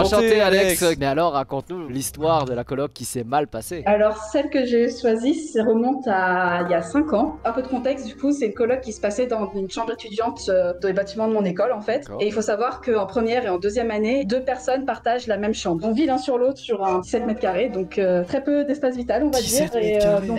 Enchanté Alex. Mais alors raconte-nous l'histoire de la coloc qui s'est mal passée. Alors celle que j'ai choisie, ça remonte à il y a 5 ans. Un peu de contexte, du coup, c'est une coloc qui se passait dans une chambre étudiante dans les bâtiments de mon école en fait. Et il faut savoir qu'en première et en deuxième année, 2 personnes partagent la même chambre. On vit l'un sur l'autre sur un 17 mètres carrés, donc très peu d'espace vital on va dire.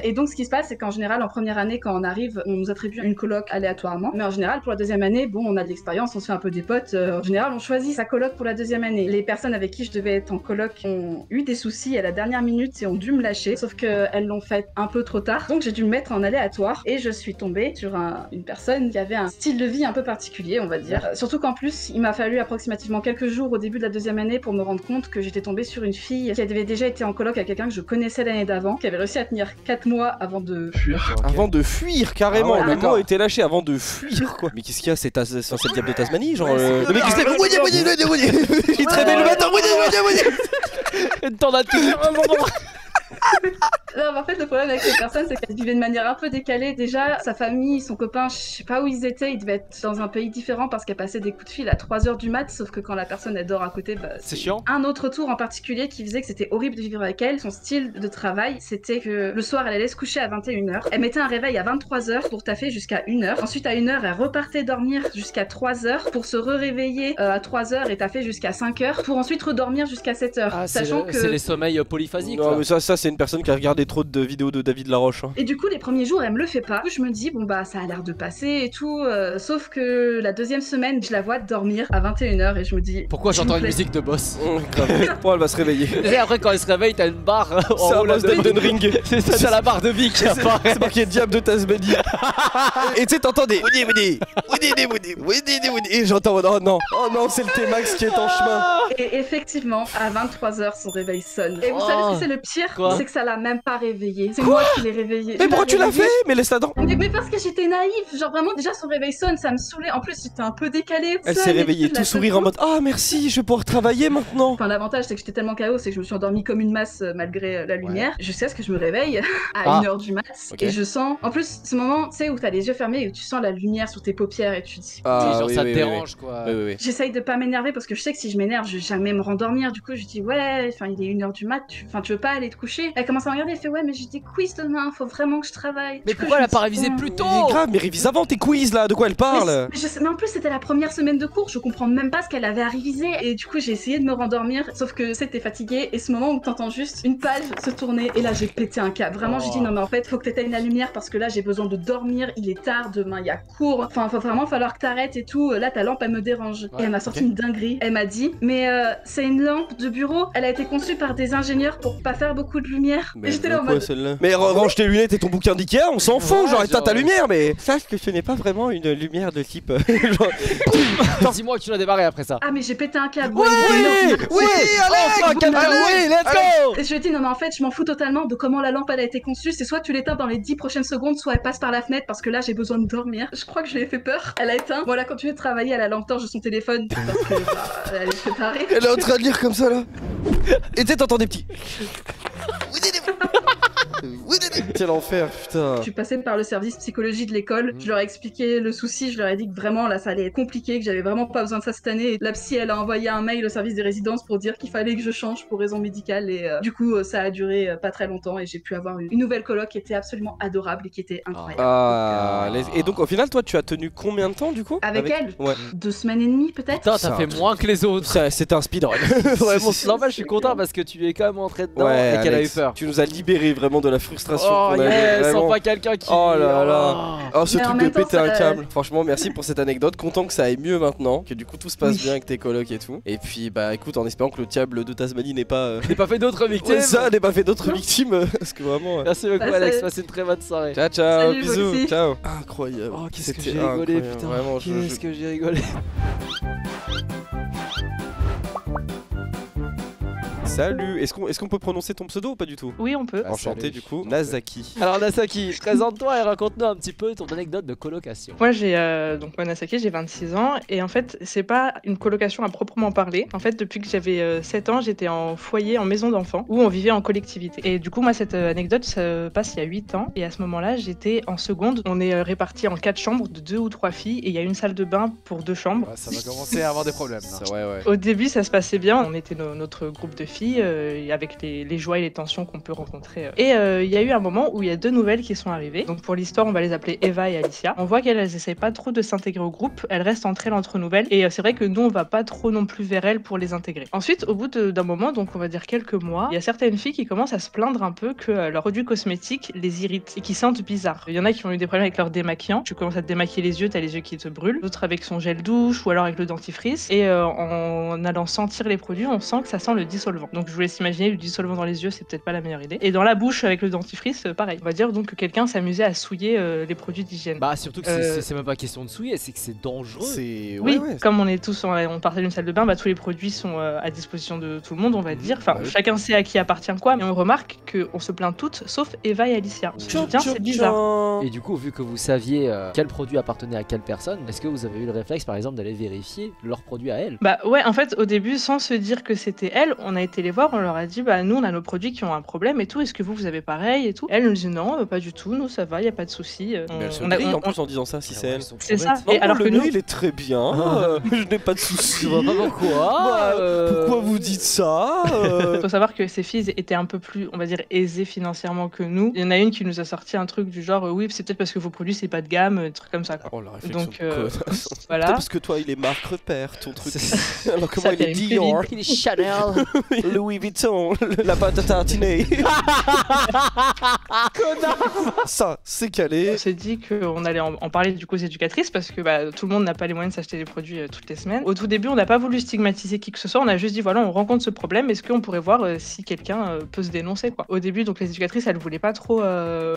Et donc ce qui se passe, c'est qu'en général en première année quand on arrive, on nous attribue une coloc aléatoirement. Mais en général pour la deuxième année, bon on a de l'expérience, on se fait un peu des potes. En général on choisit sa coloc pour la deuxième année. Les personnes avec qui je devais être en coloc ont eu des soucis à la dernière minute et ont dû me lâcher. Sauf qu'elles l'ont fait un peu trop tard. Donc j'ai dû me mettre en aléatoire et je suis tombée sur une personne qui avait un style de vie un peu particulier on va dire. Surtout qu'en plus il m'a fallu approximativement quelques jours au début de la deuxième année pour me rendre compte que j'étais tombée sur une fille qui avait déjà été en coloc avec quelqu'un que je connaissais l'année d'avant, qui avait réussi à tenir 4 mois avant de fuir. Okay. Avant de fuir carrément, le mot était lâché avant de fuir quoi. Mais qu'est-ce qu'il y a, c'est le diable de Tasmanie genre le mec qui se lève, il te réveille le matin, une tornade qui fait un moment. Non, en fait, le problème avec ces personnes, c'est qu'elles vivaient de manière un peu décalée. Déjà, sa famille, son copain, je sais pas où ils étaient, ils devaient être dans un pays différent parce qu'elle passait des coups de fil à 3h du mat, sauf que quand la personne elle dort à côté, bah, c'est chiant. Un autre tour en particulier qui faisait que c'était horrible de vivre avec elle. Son style de travail, c'était que le soir, elle allait se coucher à 21h. Elle mettait un réveil à 23h pour taffer jusqu'à 1h. Ensuite, à 1h, elle repartait dormir jusqu'à 3h pour se réveiller à 3h et taffer jusqu'à 5h pour ensuite redormir jusqu'à 7h. Ah, sachant que c'est les sommeils polyphasiques. Non, mais ça c'est une personne qui a regardé trop de vidéos de David Laroche. Hein. Et du coup, les premiers jours, elle me le fait pas. Je me dis, bon bah, ça a l'air de passer et tout. Sauf que la deuxième semaine, je la vois dormir à 21h et je me dis. Pourquoi j'entends une musique de boss? Pourquoi elle va se réveiller? Et après, quand elle se réveille, t'as une barre en haut d'Elden Ring. C'est la barre de vie qui apparaît. C'est marqué Diable de Tasmanie. Et tu sais, t'entends des. Et j'entends, oh non, c'est le T-Max qui est en chemin. Et effectivement, à 23h, son réveil sonne. Et vous savez ce que c'est le pire? C'est que ça l'a même pas réveillé. C'est moi qui l'ai réveillé. Mais pourquoi tu l'as fait? Mais laisse-la dans. Mais parce que j'étais naïve. Genre vraiment, déjà son réveil sonne, ça me saoulait. En plus, j'étais un peu décalée. Elle s'est réveillée tout sourire en mode ah merci, je vais pouvoir travailler maintenant. Enfin, l'avantage c'est que j'étais tellement KO, c'est que je me suis endormie comme une masse malgré la lumière. Jusqu'à ce que je me réveille à 1h du mat. Et je sens. En plus, ce moment, tu sais, où t'as les yeux fermés et où tu sens la lumière sur tes paupières et tu te dis. Genre ça te dérange quoi. J'essaye de pas m'énerver parce que je sais que si je m'énerve, je vais jamais me rendormir. Du coup, je dis ouais, enfin, il est 1h du mat. Tu veux pas aller te coucher? Elle commence à me regarder, elle fait ouais, mais j'ai des quiz demain, faut vraiment que je travaille. Mais pourquoi elle a pas révisé plus tôt? Grave, mais révise avant tes quiz là, de quoi elle parle? Mais en plus, c'était la première semaine de cours, je comprends même pas ce qu'elle avait à réviser. Et du coup, j'ai essayé de me rendormir, sauf que c'était fatigué. Et ce moment où t'entends juste une page se tourner, et là, j'ai pété un câble. Vraiment, j'ai dit non, mais en fait, faut que t'éteignes la lumière parce que là, j'ai besoin de dormir. Il est tard, demain, il y a cours. Enfin, va vraiment falloir que t'arrêtes et tout. Là, ta lampe, elle me dérange. Et elle m'a sorti une dinguerie. Elle m'a dit, mais c'est une lampe de bureau. Elle a été conçue par des ingénieurs pour pas faire beaucoup de lumière. Mais et j'étais là en mode. Mais range tes lunettes et ton bouquin d'Ikea, on s'en fout, genre éteins ta lumière, mais sache que ce n'est pas vraiment une lumière de type. Dis-moi que tu l'as démarré après ça. Ah, mais j'ai pété un câble. Oui, allez, let's go. Et je lui ai dit non, mais en fait, je m'en fous totalement de comment la lampe elle a été conçue. C'est soit tu l'éteins dans les 10 prochaines secondes, soit elle passe par la fenêtre parce que là, j'ai besoin de dormir. Je crois que je lui ai fait peur. Elle a éteint. Bon, elle a continué de travailler à la lampe torche de son téléphone parce que elle est préparée. Elle est en train de lire comme ça là. Et tu sais, t'entends des petits. Quel enfer, putain. Je suis passée par le service psychologie de l'école, je leur ai expliqué le souci, je leur ai dit que vraiment là ça allait être compliqué, que j'avais vraiment pas besoin de ça cette année. Et la psy elle a envoyé un mail au service des résidences pour dire qu'il fallait que je change pour raison médicale et du coup ça a duré pas très longtemps et j'ai pu avoir une nouvelle coloc qui était absolument adorable et qui était incroyable. Et donc au final toi tu as tenu combien de temps du coup? Avec elle? Ouais. 2 semaines et demie peut-être. Putain, t'as fait moins que les autres. C'était un speedrun. Vraiment, normal, je suis content parce que tu es quand même entré dedans et qu'elle a eu peur. Tu nous as libéré vraiment de la frustration qu'on avait. Vraiment. Sans pas quelqu'un qui. Oh là là. Oh, ce truc de péter un câble. ça... Franchement, merci pour cette anecdote. Content que ça aille mieux maintenant, que du coup tout se passe bien avec tes colocs et tout. Et puis bah écoute, en espérant que le diable de Tasmanie n'ait pas fait d'autres victimes. N'ait pas fait d'autres victimes parce que vraiment. Merci beaucoup Alex, passez une très bonne soirée. Ciao ciao, bisous, ciao. Incroyable. Oh qu'est-ce que j'ai rigolé putain. Vraiment, qu'est-ce que j'ai rigolé. Salut. Est-ce qu'on peut prononcer ton pseudo ou pas du tout? Oui, on peut. Enchanté salut. du coup. Nasaki. Alors Nasaki, présente-toi et raconte-nous un petit peu ton anecdote de colocation. Moi, donc moi, Nasaki, j'ai 26 ans et en fait, c'est pas une colocation à proprement parler. En fait, depuis que j'avais 7 ans, j'étais en foyer, en maison d'enfants où on vivait en collectivité. Et du coup, moi, cette anecdote se passe il y a 8 ans et à ce moment-là, j'étais en seconde. On est répartis en 4 chambres de 2 ou 3 filles et il y a une salle de bain pour 2 chambres. Ouais, ça va commencer à avoir des problèmes. Là. Ouais. Au début, ça se passait bien. On était notre groupe de filles avec les joies et les tensions qu'on peut rencontrer. Et il y a eu un moment où il y a 2 nouvelles qui sont arrivées. Donc pour l'histoire, on va les appeler Eva et Alicia. On voit qu'elles essayent pas trop de s'intégrer au groupe. Elles restent entre elles entre nouvelles. Et c'est vrai que nous, on va pas trop non plus vers elles pour les intégrer. Ensuite, au bout d'un moment, donc on va dire quelques mois, il y a certaines filles qui commencent à se plaindre un peu que leurs produits cosmétiques les irritent et qui sentent bizarre. Il y en a qui ont eu des problèmes avec leur démaquillant. Tu commences à te démaquiller les yeux, t'as les yeux qui te brûlent. D'autres avec son gel douche ou alors avec le dentifrice. Et en allant sentir les produits, on sent que ça sent le dissolvant. Donc je vous laisse imaginer, le dissolvant dans les yeux, c'est peut-être pas la meilleure idée. Et dans la bouche avec le dentifrice, pareil. On va dire donc que quelqu'un s'amusait à souiller les produits d'hygiène. Bah surtout que c'est même pas question de souiller, c'est que c'est dangereux. Oui, comme on est tous, on partage une salle de bain, bah tous les produits sont à disposition de tout le monde, on va dire. Enfin, chacun sait à qui appartient quoi. Et on remarque qu'on se plaint toutes, sauf Eva et Alicia. Tiens, c'est bizarre. Et du coup, vu que vous saviez quel produit appartenait à quelle personne, est-ce que vous avez eu le réflexe par exemple d'aller vérifier leurs produits à elles? Bah ouais, en fait, au début, sans se dire que c'était elles, on a été les voir, on leur a dit, bah nous, on a nos produits qui ont un problème et tout, est-ce que vous avez pareil et tout? Elles nous disent non, pas du tout, nous ça va, y a pas de souci. Mais elles se grillent en plus en disant ça, si c'est elles. C'est ça. Non, et alors le que nez, nous, il est très bien, je n'ai pas de soucis. Je vois pas pourquoi. Pourquoi vous dites ça faut savoir que ces filles étaient un peu plus, on va dire, aisées financièrement que nous. Il y en a une qui nous a sorti un truc du genre, oui, c'est peut-être parce que vos produits c'est pas de gamme, des trucs comme ça. Quoi. Oh la réflexion. Donc voilà. Peut-être parce que toi il est marque repère ton truc. Alors que moi il est Dior, Il est Chanel, Louis Vuitton, la pâte à tartiner. Ça, c'est calé. On s'est dit qu'on allait en parler du coup aux éducatrices parce que bah, tout le monde n'a pas les moyens de s'acheter des produits toutes les semaines. Au tout début, on n'a pas voulu stigmatiser qui que ce soit, on a juste dit voilà, on rencontre ce problème, est-ce qu'on pourrait voir si quelqu'un peut se dénoncer quoi. Au début, donc les éducatrices, elles voulaient pas trop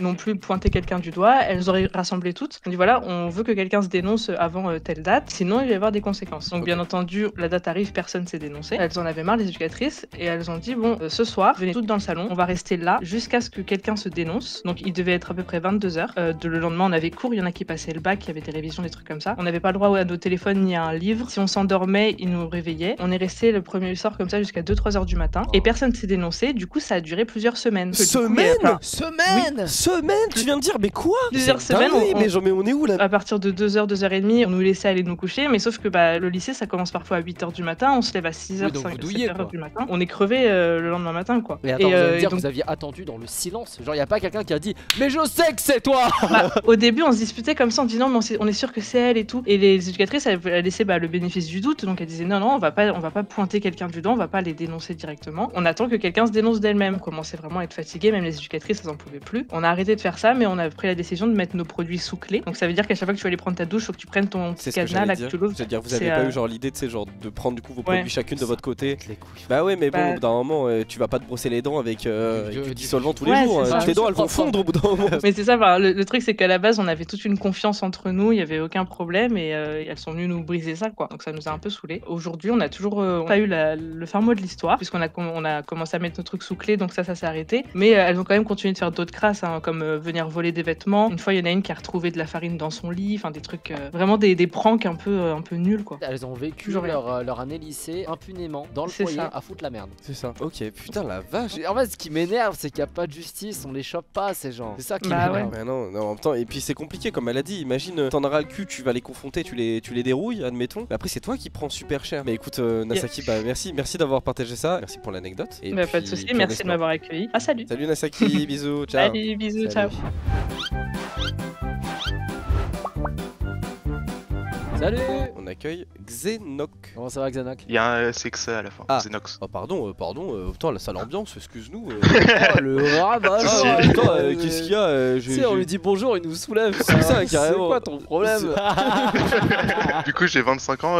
non plus pointer quelqu'un du doigt, elles auraient rassemblé toutes. On dit voilà, on veut que quelqu'un se dénonce avant telle date, sinon il va y avoir des conséquences. Donc bien entendu, la date arrive, personne s'est dénoncé. Elles en avaient marre les éducatrices et elles ont dit bon, ce soir, venez toutes dans le salon, on va rester là jusqu'à ce que quelqu'un se dénonce. Donc il devait être à peu près 22h. Le lendemain, on avait cours, il y en a qui passaient le bac, il y avait des révisions, des trucs comme ça. On n'avait pas le droit à nos téléphones ni à un livre. Si on s'endormait, ils nous réveillaient. On est resté le premier soir comme ça jusqu'à 2-3 heures du matin et personne s'est dénoncé. Du coup, ça a duré plusieurs semaines. Semaines? Semaine Oui. Semaine? Tu viens de dire mais quoi? Plusieurs semaines. Mais on est où là? À partir de 2h, 2h30, on nous laissait aller nous coucher, mais sauf que bah, le lycée ça commence parfois à 8h du matin, on se lève à 6h, 7h du matin. On est crevé le lendemain matin quoi. Mais attends, vous allez me dire que vous aviez attendu dans le silence. Genre, y a pas quelqu'un qui a dit mais je sais que c'est toi. Bah, au début, on se disputait comme ça en disant mais on est sûr que c'est elle et tout. Et les éducatrices elles laissaient le bénéfice du doute, donc elles disaient non, on va pas pointer quelqu'un du doigt, on va pas les dénoncer directement. On attend que quelqu'un se dénonce d'elle-même. On commençait vraiment à être fatigué, même les éducatrices elles en pouvaient plus. On a arrêté de faire ça, mais on a pris la décision de mettre nos produits sous clé. Donc ça veut dire qu'à chaque fois que tu vas aller prendre ta douche, faut que tu prennes ton petit cadenas là que tu l'ouvres. C'est-à-dire vous avez pas eu genre l'idée de de prendre du coup vos produits chacune de votre côté. Bah ouais, mais bon, au bout d'un moment, tu vas pas te brosser les dents avec du dissolvant tous les jours. Tes dents elles vont fondre au bout d'un moment. Mais c'est ça, le truc c'est qu'à la base on avait toute une confiance entre nous, il y avait aucun problème et elles sont venues nous briser ça quoi. Donc ça nous a un peu saoulés. Aujourd'hui on a toujours pas eu le fin mot de l'histoire puisqu'on a commencé à mettre nos trucs sous clé, donc ça s'est arrêté. Mais elles ont quand même continué de faire d'autres crasses comme venir voler des vêtements. Une fois il y en a une qui a retrouvé de la farine dans son lit, enfin des trucs vraiment des pranks un peu nuls quoi. Elles ont vécu leur année lycée impunément dans le foyer à foutre la merde. C'est ça. Ok, putain la vache. En fait ce qui m'énerve c'est qu'il n'y a pas de justice, on les chope pas ces gens. C'est ça qui m'énerve. Ouais. Mais non, en même temps, et puis c'est compliqué comme elle a dit, imagine t'en auras le cul, tu vas les confronter, tu les dérouilles, admettons. Mais après c'est toi qui prends super cher. Mais écoute Nasaki, bah merci d'avoir partagé ça, merci pour l'anecdote. Bah pas de soucis, merci de m'avoir accueilli. Ah salut. Salut Nasaki, bisous, ciao. Salut, bisous, ciao. Salut. On accueille Xenok. Comment ça va Xenok? Il y a un sexe à la fin, Xenox. Oh pardon, putain la sale ambiance, excuse-nous. Oh, le rabat. Putain, qu'est-ce qu'il y a Tu sais, on lui dit bonjour, il nous soulève. C'est ça, carrément. C'est quoi ton problème? Du coup j'ai 25 ans,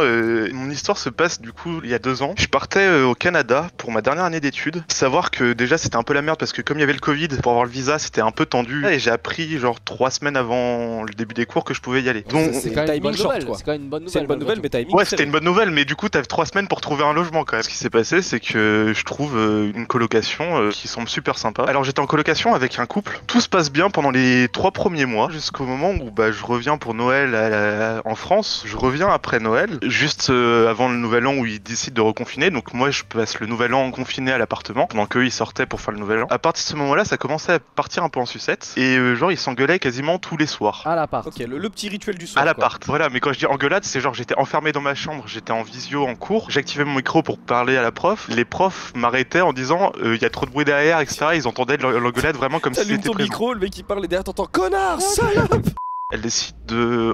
mon histoire se passe du coup il y a 2 ans. Je partais au Canada pour ma dernière année d'études. Savoir que déjà c'était un peu la merde parce que comme il y avait le Covid, pour avoir le visa c'était un peu tendu. Et j'ai appris genre 3 semaines avant le début des cours que je pouvais y aller. Donc c'est quand même une bonne nouvelle. C'est quand même une bonne nouvelle. bonne nouvelle, mais timing. Ouais, c'était une bonne nouvelle, mais du coup, t'avais 3 semaines pour trouver un logement quand même. Ce qui s'est passé, c'est que je trouve une colocation qui semble super sympa. Alors, j'étais en colocation avec un couple. Tout se passe bien pendant les 3 premiers mois, jusqu'au moment où je reviens pour Noël en France. Je reviens après Noël, juste avant le nouvel an où ils décident de reconfiner. Donc, moi, je passe le nouvel an confiné à l'appartement, pendant qu'eux, ils sortaient pour faire le nouvel an. À partir de ce moment-là, ça commençait à partir un peu en sucette. Et genre, ils s'engueulaient quasiment tous les soirs. À l'appart. Ok, le petit rituel du soir. À l'appart, voilà, mais quand je dis engueulade, c'est genre j'étais enfermé dans ma chambre, j'étais en visio en cours, j'activais mon micro pour parler à la prof, les profs m'arrêtaient en disant il y a trop de bruit derrière, etc. Ils entendaient l'engueulade vraiment comme si T'allumes c'était ton présent. micro, le mec qui parle et derrière t'entends connard, salope. Elles décident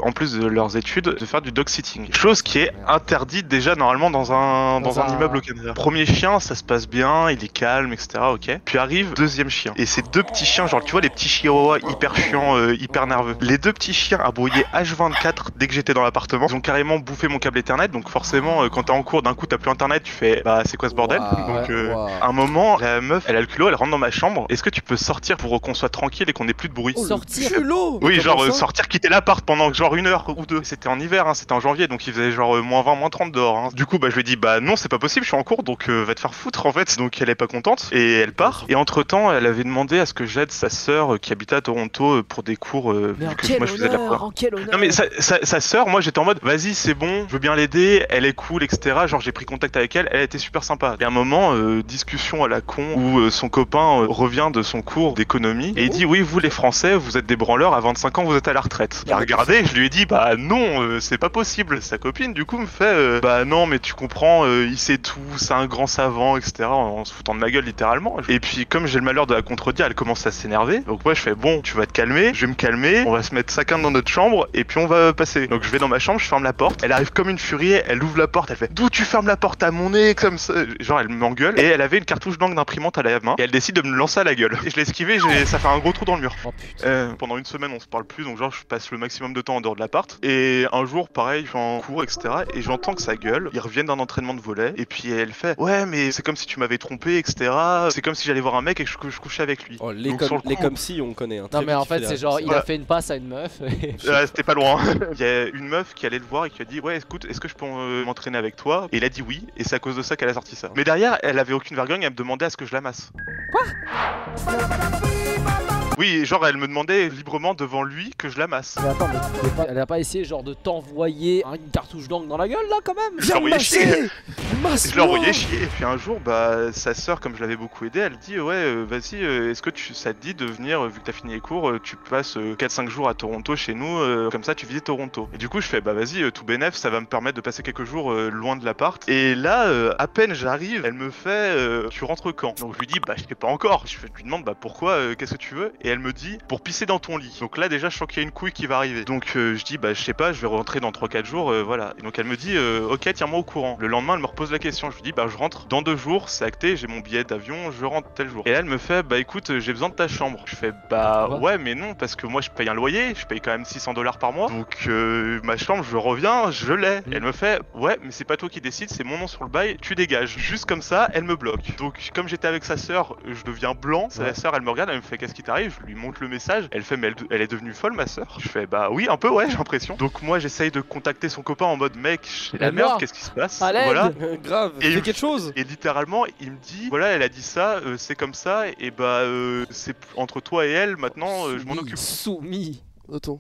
en plus de leurs études, de faire du dog sitting. Chose qui est interdite déjà normalement dans un immeuble au Canada. Premier chien, ça se passe bien, il est calme, etc. Ok. Puis arrive deuxième chien. Et ces deux petits chiens, genre tu vois les petits chihuahuas hyper chiants, hyper nerveux. Les deux petits chiens aboyaient H24 dès que j'étais dans l'appartement. Ils ont carrément bouffé mon câble Ethernet. Donc forcément, quand t'es en cours, d'un coup t'as plus internet, tu fais bah c'est quoi ce bordel. Donc à un moment, la meuf, elle a le culot, elle rentre dans ma chambre. Est-ce que tu peux sortir pour qu'on soit tranquille et qu'on ait plus de bruit? Sortir. Oui, genre sortir, quitter l'appart pendant genre 1 heure ou 2. C'était en hiver, hein, c'était en janvier, donc il faisait genre moins 20, moins 30 dehors. Hein. Du coup, je lui ai dit, bah non, c'est pas possible, je suis en cours, donc va te faire foutre en fait. Donc elle est pas contente et elle part. Et entre temps, elle avait demandé à ce que j'aide sa sœur qui habitait à Toronto pour des cours. Mais en que quel moi je faisais de la honneur, en quel honneur. Non mais sa sœur, moi j'étais en mode, vas-y c'est bon, je veux bien l'aider, elle est cool, etc. Genre j'ai pris contact avec elle, elle était super sympa. Et à un moment, discussion à la con où son copain revient de son cours d'économie et il dit, oui vous les Français, vous êtes des branleurs, à 25 ans vous êtes à la retraite. Il a regardé, je lui ai dit bah non, c'est pas possible. Sa copine du coup me fait bah non mais tu comprends, il sait tout, c'est un grand savant, etc. En se foutant de ma gueule littéralement. Et puis comme j'ai le malheur de la contredire, elle commence à s'énerver. Donc moi je fais bon, tu vas te calmer, je vais me calmer, on va se mettre chacun dans notre chambre et puis on va passer. Donc je vais dans ma chambre, je ferme la porte. Elle arrive comme une furie, elle ouvre la porte, elle fait d'où tu fermes la porte à mon nez comme ça. Genre elle m'engueule et elle avait une cartouche d'encre d'imprimante à la main et elle décide de me lancer à la gueule. Et je l'ai esquivé, ça fait un gros trou dans le mur. Oh putain. Pendant 1 semaine on se parle plus, donc genre je passe le maximum de temps en dehors de l'appart. Et un jour pareil, je suis en cours, etc. Et j'entends que ça gueule. Ils reviennent d'un entraînement de volley et puis elle fait ouais mais c'est comme si tu m'avais trompé, etc. C'est comme si j'allais voir un mec et que je couchais avec lui. Oh, les Donc, comme si on connaît. Hein, Non mais en fait c'est genre il a fait une passe à une meuf. Et... C'était pas loin. Il y a une meuf qui allait le voir et qui a dit ouais écoute est-ce que je peux m'entraîner avec toi? Et il a dit oui et c'est à cause de ça qu'elle a sorti ça. Mais derrière elle avait aucune vergogne, elle me demandait à ce que je la masse. Quoi? Oui, genre elle me demandait librement devant lui que je la masse. Mais attends, mais elle a pas essayé genre de t'envoyer une cartouche d'encre dans la gueule là quand même? Je l'ai envoyé chier. Masse-moi. Je l'ai envoyé chier. Et puis un jour, sa sœur, comme je l'avais beaucoup aidé, elle dit ouais, vas-y, est-ce que ça te dit de venir, vu que t'as fini les cours, tu passes 4-5 jours à Toronto chez nous, comme ça tu visites Toronto. Et du coup, je fais bah vas-y, tout bénef, ça va me permettre de passer quelques jours loin de l'appart. Et là, à peine j'arrive, elle me fait tu rentres quand? Donc je lui dis bah je sais pas encore. Je lui demande bah pourquoi, qu'est-ce que tu veux? Et elle me dit pour pisser dans ton lit. Donc là déjà je sens qu'il y a une couille qui va arriver. Donc je dis bah je sais pas, je vais rentrer dans 3-4 jours, voilà. Et donc elle me dit ok tiens-moi au courant. Le lendemain elle me repose la question, je lui dis bah je rentre dans 2 jours, c'est acté, j'ai mon billet d'avion, je rentre tel jour. Et elle me fait bah écoute j'ai besoin de ta chambre. Je fais bah ouais mais non parce que moi je paye un loyer, je paye quand même $600 par mois. Donc ma chambre je reviens, je l'ai. Et elle me fait ouais mais c'est pas toi qui décide, c'est mon nom sur le bail, tu dégages. Juste comme ça elle me bloque. Donc comme j'étais avec sa sœur, je deviens blanc. Sa sœur elle me regarde, elle me fait qu'est-ce qui t'arrive? Je lui montre le message, elle fait mais elle est devenue folle ma sœur. Je fais bah oui un peu ouais j'ai l'impression. Donc moi j'essaye de contacter son copain en mode mec j'ai la merde, qu'est-ce qui se passe? Voilà. Grave, et fais quelque chose. Et littéralement il me dit voilà elle a dit ça, c'est comme ça et bah c'est entre toi et elle maintenant je m'en occupe. Soumis. Attends.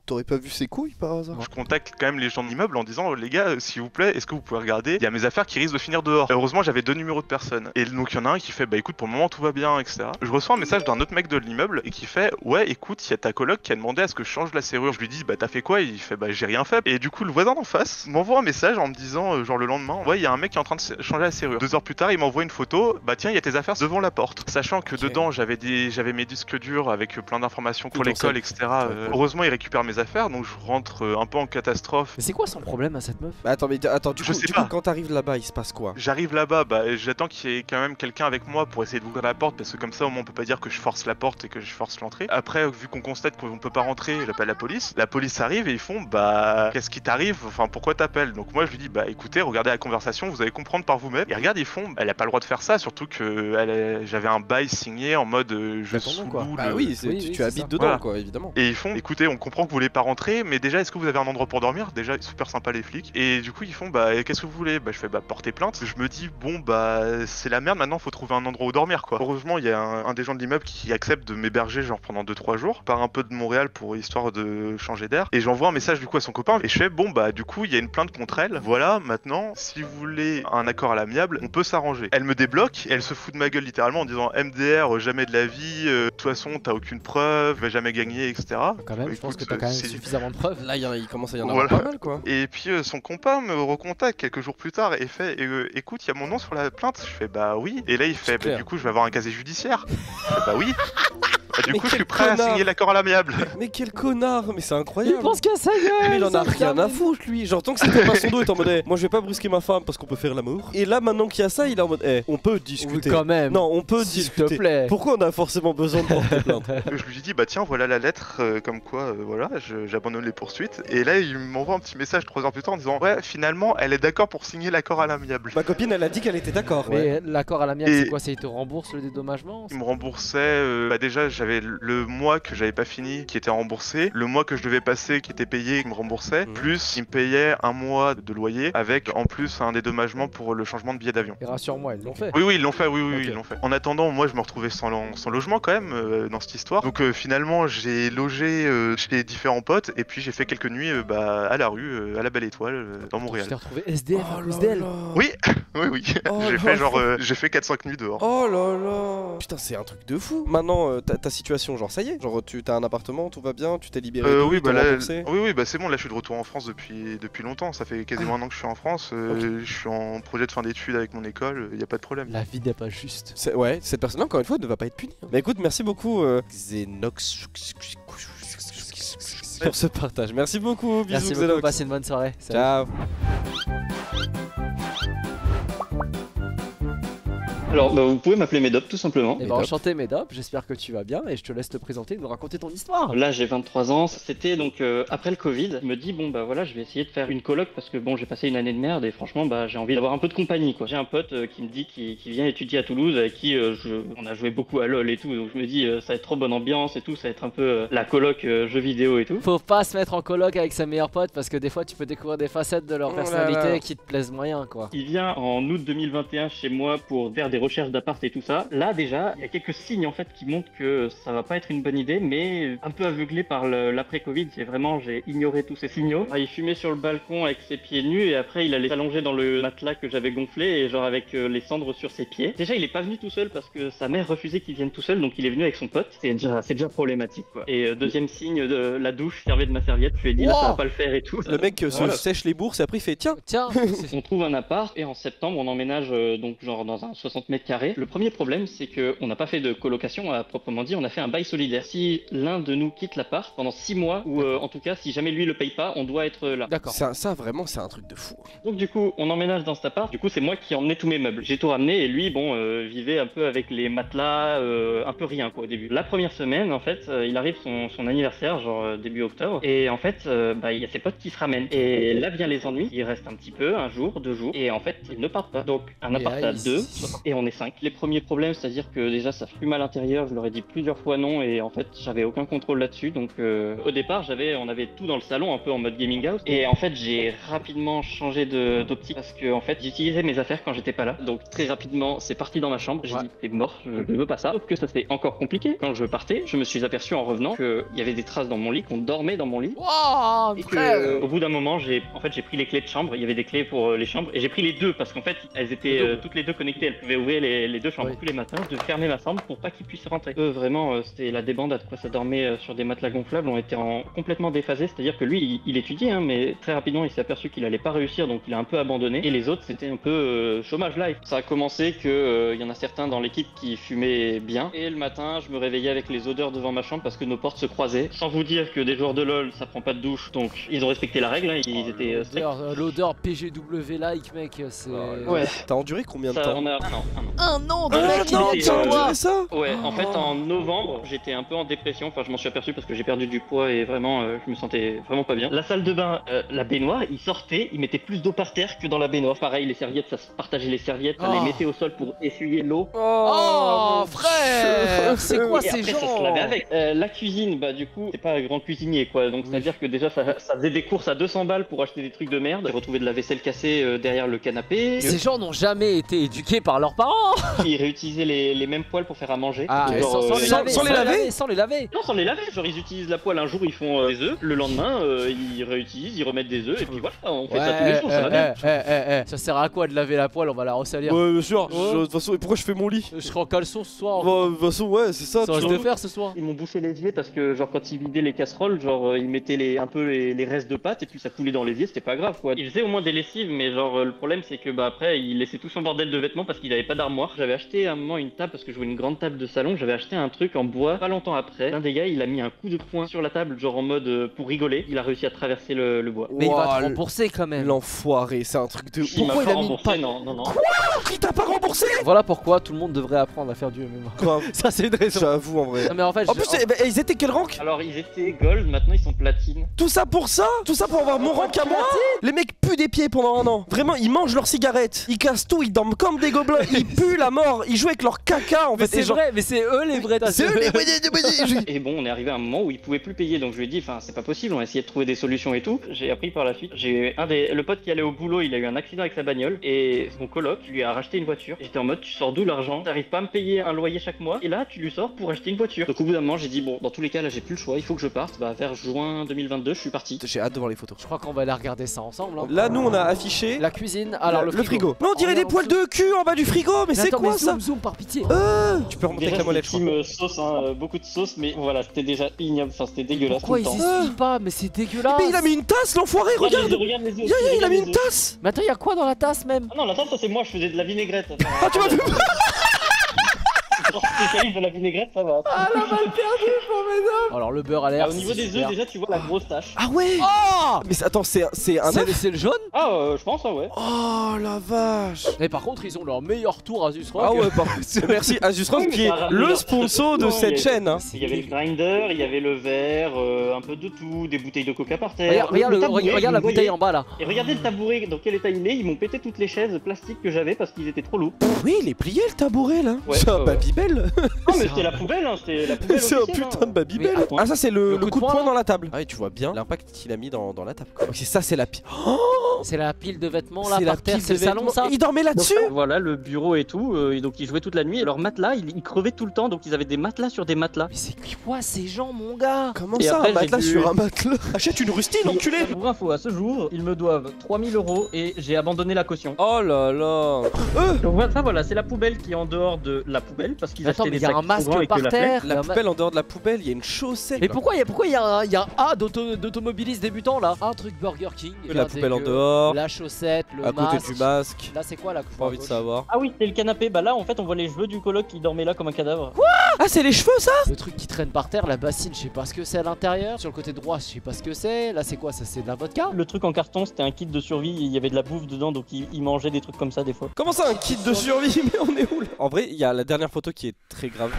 T'aurais pas vu ses couilles par hasard? Je contacte quand même les gens de l'immeuble en disant les gars s'il vous plaît est-ce que vous pouvez regarder, il y a mes affaires qui risquent de finir dehors. Heureusement j'avais 2 numéros de personnes et donc il y en a un qui fait bah écoute pour le moment tout va bien etc. Je reçois un message d'un autre mec de l'immeuble et qui fait ouais écoute il y a ta coloc qui a demandé à ce que je change la serrure. Je lui dis bah t'as fait quoi? Il fait bah j'ai rien fait. Et du coup le voisin d'en face m'envoie un message en me disant genre le lendemain ouais il y a un mec qui est en train de changer la serrure. 2 heures plus tard il m'envoie une photo, bah tiens il y a tes affaires devant la porte. Sachant que dedans j'avais mes disques durs avec plein d'informations pour l'école etc. Heureusement il récupère mes affaires donc je rentre un peu en catastrophe. Mais c'est quoi son problème à cette meuf? Bah attends, mais attends, du coup, quand t'arrives là-bas, il se passe quoi? J'arrive là-bas, bah j'attends qu'il y ait quand même quelqu'un avec moi pour essayer d'ouvrir la porte parce que comme ça au moins on peut pas dire que je force la porte et que je force l'entrée. Après vu qu'on constate qu'on peut pas rentrer, j'appelle la police. La police arrive et ils font bah qu'est-ce qui t'arrive? Enfin pourquoi t'appelles? Donc moi je lui dis bah écoutez regardez la conversation, vous allez comprendre par vous-même. Et regarde ils font elle a pas le droit de faire ça surtout que j'avais un bail signé en mode je sous-loue. Bah oui, tu habites dedans quoi évidemment. Et ils font écoutez on comprend que vous voulez pouvez pas rentrer, mais déjà, est-ce que vous avez un endroit pour dormir? Déjà, super sympa les flics. Et du coup, ils font, bah, qu'est-ce que vous voulez? Bah, je fais, bah, porter plainte. Je me dis, bon, bah, c'est la merde, maintenant, faut trouver un endroit où dormir, quoi. Heureusement, il y a un des gens de l'immeuble qui accepte de m'héberger, genre, pendant 2-3 jours. Je pars un peu de Montréal pour histoire de changer d'air. Et j'envoie un message, du coup, à son copain. Et je fais, bon, bah, du coup, il y a une plainte contre elle. Voilà, maintenant, si vous voulez un accord à l'amiable, on peut s'arranger. Elle me débloque, et elle se fout de ma gueule littéralement en disant, MDR, jamais de la vie, de toute façon, t'as aucune preuve, tu vas jamais gagner, etc. Quand même, je pense que t'as quand même suffisamment de preuves. Là, il commence à y en avoir pas mal, quoi. Et puis son copain me recontacte quelques jours plus tard et fait écoute, il y a mon nom sur la plainte. Je fais bah oui. Et là il fait bah, du coup je vais avoir un casier judiciaire. Je fais bah oui. Du coup, je suis prêt à signer l'accord à l'amiable. Mais quel connard, mais c'est incroyable. Il pense qu'à sa gueule. Mais il en a rien à foutre, lui. J'entends que c'était pas son dos, il est en mode moi je vais pas brusquer ma femme parce qu'on peut faire l'amour. Et là, maintenant qu'il y a ça, il est en mode on peut discuter. Oui, quand même. Non, on peut S'il discuter. te plaît. Pourquoi on a forcément besoin de porter plainte? Je lui dis bah tiens, voilà la lettre, comme quoi, voilà, j'abandonne les poursuites. Et là, il m'envoie un petit message 3 heures plus tard en disant ouais, finalement, elle est d'accord pour signer l'accord à l'amiable. Ma copine, elle a dit qu'elle était d'accord. Mais l'accord à l'amiable, c'est quoi? C'est il te rembourse le dédommagement? Il me remboursait, bah déjà, j'avais le mois que j'avais pas fini qui était remboursé, le mois que je devais passer qui était payé qui me remboursait, plus il me payait un mois de loyer avec en plus un dédommagement pour le changement de billet d'avion. Et rassure-moi, ils l'ont fait. Oui, ils l'ont fait, oui, ils l'ont fait. En attendant, moi je me retrouvais sans logement quand même dans cette histoire. Donc finalement, j'ai logé chez différents potes et puis j'ai fait quelques nuits bah, à la rue, à la Belle Étoile, dans Montréal. Tu t'es retrouvé SDF à cause d'elle? Oui, oui. J'ai fait 4-5 nuits dehors. Oh là là. Putain, c'est un truc de fou. Maintenant, ta situation, genre ça y est, genre tu as un appartement, tout va bien, tu t'es libéré. Oui, bah là, oui, bah c'est bon, là je suis de retour en France depuis longtemps. Ça fait quasiment un an que je suis en France. Je suis en projet de fin d'études avec mon école, y a pas de problème. La vie n'est pas juste. Ouais, cette personne-là, encore une fois, ne va pas être punie. Mais écoute, merci beaucoup, Xenox. Pour ce partage. Merci beaucoup, bisous. Merci beaucoup, passez une bonne soirée. Salut. Ciao. Alors, bah, vous pouvez m'appeler Médop tout simplement. Et bah, enchanté Médop, j'espère que tu vas bien et je te laisse te présenter et nous raconter ton histoire. Là, j'ai 23 ans, c'était donc après le Covid. Je me dis, bon bah voilà, je vais essayer de faire une coloc parce que bon, j'ai passé une année de merde et franchement, bah j'ai envie d'avoir un peu de compagnie quoi. J'ai un pote qui me dit qu'il vient étudier à Toulouse, avec qui on a joué beaucoup à LoL et tout, donc je me dis, ça va être trop bonne ambiance et tout, ça va être un peu la coloc jeux vidéo et tout. Faut pas se mettre en coloc avec sa meilleure pote parce que des fois tu peux découvrir des facettes de leur personnalité qui te plaisent moyen quoi. Il vient en août 2021 chez moi pour faire des recherches d'appart et tout ça. Là déjà, il y a quelques signes en fait qui montrent que ça va pas être une bonne idée, mais un peu aveuglé par l'après-Covid, j'ai ignoré tous ces signaux. Il fumait sur le balcon avec ses pieds nus et après il allait s'allonger dans le matelas que j'avais gonflé et genre avec les cendres sur ses pieds. Déjà il est pas venu tout seul parce que sa mère refusait qu'il vienne tout seul, donc il est venu avec son pote. C'est déjà problématique quoi. Et deuxième signe, de la douche servait de ma serviette, je lui ai dit là ça va pas le faire et tout. Le mec se sèche les bourses et après il fait tiens. On trouve un appart et en septembre on emménage donc genre dans un 60 mètres carrés. Le premier problème, c'est qu'on n'a pas fait de colocation à proprement dit, on a fait un bail solidaire. Si l'un de nous quitte l'appart pendant 6 mois, ou en tout cas, si jamais lui le paye pas, on doit être là. D'accord. Ça vraiment, c'est un truc de fou. Donc du coup, on emménage dans cet appart. Du coup, c'est moi qui emmenais tous mes meubles. J'ai tout ramené et lui, bon, vivait un peu avec les matelas, un peu rien quoi au début. La première semaine, en fait, il arrive son anniversaire, genre début octobre, et en fait, il y a ses potes qui se ramènent. Et là vient les ennuis. Il reste un petit peu, un jour, 2 jours, et en fait, ils ne partent pas. Donc un appart à 2 et on est 5. Les premiers problèmes, c'est-à-dire que déjà ça fume à l'intérieur, je leur ai dit plusieurs fois non et en fait j'avais aucun contrôle là-dessus. Donc au départ on avait tout dans le salon un peu en mode gaming house et en fait j'ai rapidement changé d'optique parce que en fait j'utilisais mes affaires quand j'étais pas là. Donc très rapidement c'est parti dans ma chambre, j'ai dit c'est mort, je veux pas ça. Sauf que ça c'était encore compliqué. Quand je partais, je me suis aperçu en revenant qu'il y avait des traces dans mon lit, qu'on dormait dans mon lit. Wow, et que, au bout d'un moment j'ai pris les clés de chambre, il y avait des clés pour les chambres et j'ai pris les deux parce qu'en fait elles étaient toutes les deux connectées, elles pouvaient ouvrir les deux chambres tous les matins, de fermer ma chambre pour pas qu'ils puissent rentrer. Vraiment c'était la débandade quoi, ça dormait sur des matelas gonflables, on était complètement déphasés, c'est-à-dire que lui il étudiait hein, mais très rapidement il s'est aperçu qu'il allait pas réussir donc il a un peu abandonné et les autres c'était un peu chômage life. Ça a commencé que y en a certains dans l'équipe qui fumaient bien et le matin je me réveillais avec les odeurs devant ma chambre parce que nos portes se croisaient. Sans vous dire que des joueurs de LoL ça prend pas de douche donc ils ont respecté la règle, hein, ils étaient l'odeur PGW like mec, c'est... Ouais. T'as enduré combien de temps? On a un an de ça. Ouais, en fait en novembre j'étais un peu en dépression, enfin je m'en suis aperçu parce que j'ai perdu du poids et vraiment je me sentais vraiment pas bien. La salle de bain, la baignoire, il sortait, il mettait plus d'eau par terre que dans la baignoire. Pareil les serviettes, ça se partageait les serviettes, ça les mettait au sol pour essuyer l'eau. Oh frère, C'est quoi Et ces après, ça se gens? lavait avec. La cuisine, bah du coup, c'est pas un grand cuisinier quoi. Donc c'est-à-dire que déjà ça faisait des courses à 200 balles pour acheter des trucs de merde. J'ai retrouvé de la vaisselle cassée derrière le canapé. Ces gens n'ont jamais été éduqués par leurs parents. Ils réutilisaient les mêmes poêles pour faire à manger. Ah, Genre, sans les laver, sans les laver. sans les laver. Non, sans les laver. Genre ils utilisent la poêle un jour, ils font des œufs. Le lendemain, ils réutilisent, ils remettent des œufs et puis voilà, on fait ça tous les jours, ça va bien. Ça sert à quoi de laver la poêle? On va la ressalir. Ouais, bien sûr. Ouais. De toute façon, et pourquoi je fais mon lit? Je serai en caleçon ce soir. Bah, de toute façon, ouais, c'est ça. Ça reste de faire ce soir. Ils m'ont bouché l'évier parce que genre quand ils vidaient les casseroles, genre ils mettaient un peu les restes de pâte et puis ça coulait dans l'évier, c'était pas grave quoi. Ils faisaient au moins des lessives, mais genre le problème c'est que bah après ils laissaient tout son bordel de vêtements parce qu'ils avaient pas d'armoire. J'avais acheté à un moment une table parce que je voulais une grande table de salon, j'avais acheté un truc en bois pas longtemps après. L'un des gars il a mis un coup de poing sur la table genre en mode pour rigoler, il a réussi à traverser le bois. Mais il va te Wow, rembourser quand même. L'enfoiré, c'est un truc de. Il m'a Pourquoi pas il a mis une remboursé, paille? non. Il t'a pas remboursé? Voilà pourquoi tout le monde devrait apprendre à faire du MMA. Grave. Ça c'est une raison. J'avoue en vrai. Non mais en fait, En plus, ils étaient quel rank? Alors ils étaient gold, maintenant ils sont platine. Tout ça pour ça? Tout ça pour avoir mon rank à moi? Les mecs puent des pieds pendant un an. Vraiment, ils mangent leurs cigarettes. Ils cassent tout, ils dorment comme des gobelins. Ils puent la mort. Ils jouent avec leur caca en mais fait. c'est Et genre- vrai, mais c'est eux les vrais. C'est eux les Et bon, on est arrivé à un moment où il pouvait plus payer, donc je lui ai dit, enfin, c'est pas possible, on a essayé de trouver des solutions et tout. J'ai appris par la suite, le pote qui allait au boulot, il a eu un accident avec sa bagnole, et son coloc lui a racheté une voiture. J'étais en mode, tu sors d'où l'argent? T'arrives pas à me payer un loyer chaque mois, et là, tu lui sors pour acheter une voiture. Donc au bout d'un moment, j'ai dit, bon, dans tous les cas, là, j'ai plus le choix, il faut que je parte. Bah, vers juin 2022, je suis parti. J'ai hâte de voir les photos. Je crois qu'on va aller regarder ça ensemble. Hein. Là, nous, on a affiché La cuisine, alors le frigo. Mais on dirait des poils de cul en bas du frigo. Mais c'est attends, quoi mais ça? zoom par pitié. Tu peux remonter Déjà, avec la molette, je c'était crois. team sauce, hein, beaucoup de sauce, mais voilà, c'était déjà ignoble, enfin, c'était dégueulasse Pourquoi tout ils le temps. s'essuient pas? Mais c'est dégueulasse. Mais il a mis une tasse, l'enfoiré, regarde. Regarde les œufs. Il a mis regarde une les œufs. tasse. Mais attends, y'a quoi dans la tasse même? Ah non, la tasse, ça c'est moi, je faisais de la vinaigrette. Ah, tu m'as vu? Genre spécialiste de la vinaigrette, ça va. Ah la balle perdue, formidable. Alors le beurre a l'air. Au niveau des œufs, déjà, tu vois la grosse tache. Ah ouais. Oh, Mais attends, c'est un œuf? c'est le jaune. Ah, je pense, hein, ouais. Oh la vache. Mais par contre, ils ont leur meilleur tour Asus ROG. Ah ouais, par merci Asus ROG Oui, mais qui est ça a ramené le leur- sponsor de Non, cette il y a- chaîne. Hein. Il y avait le grinder, il y avait le verre, un peu de tout, des bouteilles de coca par terre. Regarde, Le tabouret, regarde la vous bouteille voyez. en bas là. Et regardez le tabouret, dans quel état il est. Ils m'ont pété toutes les chaises plastiques que j'avais parce qu'ils étaient trop lourds. Oui, il est plié le tabouret là. Ouais, C'est un ouais. Babybel. Non, mais c'était la poubelle, hein, c'était la poubelle. C'est un officielle, putain de hein. Babybel. Mais Ah, ça c'est le coup de poing là. dans la table. Ah, et tu vois bien l'impact qu'il a mis dans la table. Ok, ça c'est la pile. C'est la pile de vêtements là C'est la par terre, pile c'est de le salon vêtements. ça. Il dormait Donc, là-dessus. voilà le bureau et tout, et donc ils jouaient toute la nuit et leur matelas ils crevaient tout le temps donc ils avaient des matelas sur des matelas. Mais c'est quoi ces gens mon gars? Comment Et ça, après, un matelas j'ai dû- sur un matelas? Achète une rustine, enculé. Pour info, à ce jour, ils me doivent 3000 € et j'ai abandonné la caution. Oh là là. Donc voilà, c'est la poubelle qui est en dehors de la poubelle parce qu'ils Attends, achetaient mais des il y a sacs un trop masque grands et que par la flemme. terre. La poubelle en dehors de la poubelle, il y a une chaussette. Mais pourquoi il y a un A d'automobiliste débutant là? Un truc Burger King. La bien poubelle en dégueu. dehors, La chaussette, le à côté masque. du masque. Là c'est quoi la Pas envie de savoir. Ah oui, c'est le canapé. Bah là, en fait, on voit les cheveux du coloc qui dormait là comme un cadavre. Ah, c'est les cheveux ça? Le truc qui traîne par terre, la bassine, je sais pas ce que c'est à l'intérieur. Sur le côté droit, je sais pas ce que c'est. Là c'est quoi ça? C'est de la vodka? Le truc en carton, c'était un kit de survie. Il y avait de la bouffe dedans, donc ils mangeaient des trucs comme ça des fois. Comment ça, un kit de survie? Mais on est où là? En vrai, il y a la dernière photo qui est très grave.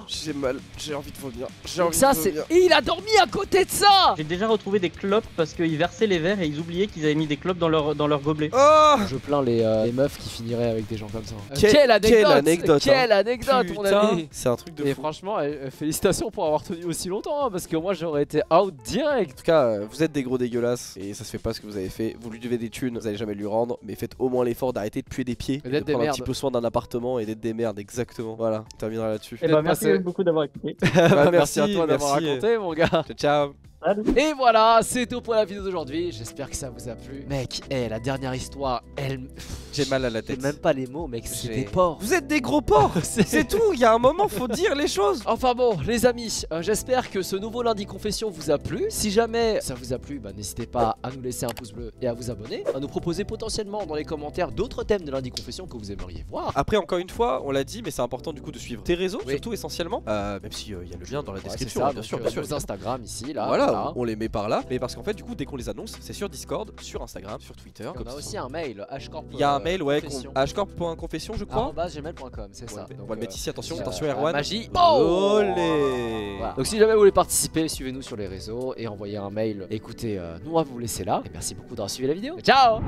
J'ai mal, j'ai envie de vomir. J'ai Donc envie ça de c'est. vomir. Et il a dormi à côté de ça! J'ai déjà retrouvé des clopes parce qu'ils versaient les verres et ils oubliaient qu'ils avaient mis des clopes dans leur gobelet. Oh. Je plains les meufs qui finiraient avec des gens comme ça. Quelle anecdote! anecdote, Quelle anecdote, mon Putain, ami! c'est un truc de Et fou. franchement, félicitations pour avoir tenu aussi longtemps, hein, parce que moi j'aurais été out direct. En tout cas, vous êtes des gros dégueulasses et ça se fait pas ce que vous avez fait. Vous lui devez des thunes, vous allez jamais lui rendre, mais faites au moins l'effort d'arrêter de puer des pieds, Et de d'être des prendre un merdes. petit peu soin d'un appartement et d'être des merdes, exactement. Voilà, on terminera là-dessus. Et bah, bah merci passé- beaucoup d'avoir écouté. Bah, Merci à toi d'avoir merci. raconté, mon gars. Ciao, ciao. Et voilà, c'est tout pour la vidéo d'aujourd'hui. J'espère que ça vous a plu. Mec, la dernière histoire, J'ai mal à la J'ai tête. même pas les mots, mec, c'est J'ai- des porcs. Vous êtes des gros porcs. C'est tout, il y a un moment, faut dire les choses. Enfin bon, les amis, j'espère que ce nouveau lundi confession vous a plu. Si jamais ça vous a plu, bah, n'hésitez pas à nous laisser un pouce bleu et à vous abonner, à nous proposer potentiellement dans les commentaires d'autres thèmes de lundi confession que vous aimeriez voir. Après, encore une fois, on l'a dit, mais c'est important du coup de suivre tes réseaux, Oui. surtout essentiellement. Même si il y a le lien dans la Ouais, c'est description, ça, hein, bien donc, sûr, bien sûr. nos Instagram ici, là. Voilà, Voilà. on les met par là. Mais parce qu'en fait, du coup, dès qu'on les annonce, c'est sur Discord, sur Instagram, sur Twitter. On a aussi un mail, hcorp. Il y a un mail, ouais, hcorp.confession, je crois. @gmail.com, c'est ça. On va le mettre ici, attention, attention Erwan. magie. Olé. Voilà. Donc si jamais vous voulez participer, suivez-nous sur les réseaux et envoyez un mail. Écoutez, nous on va vous laisser là. Et merci beaucoup d'avoir suivi la vidéo. Ciao.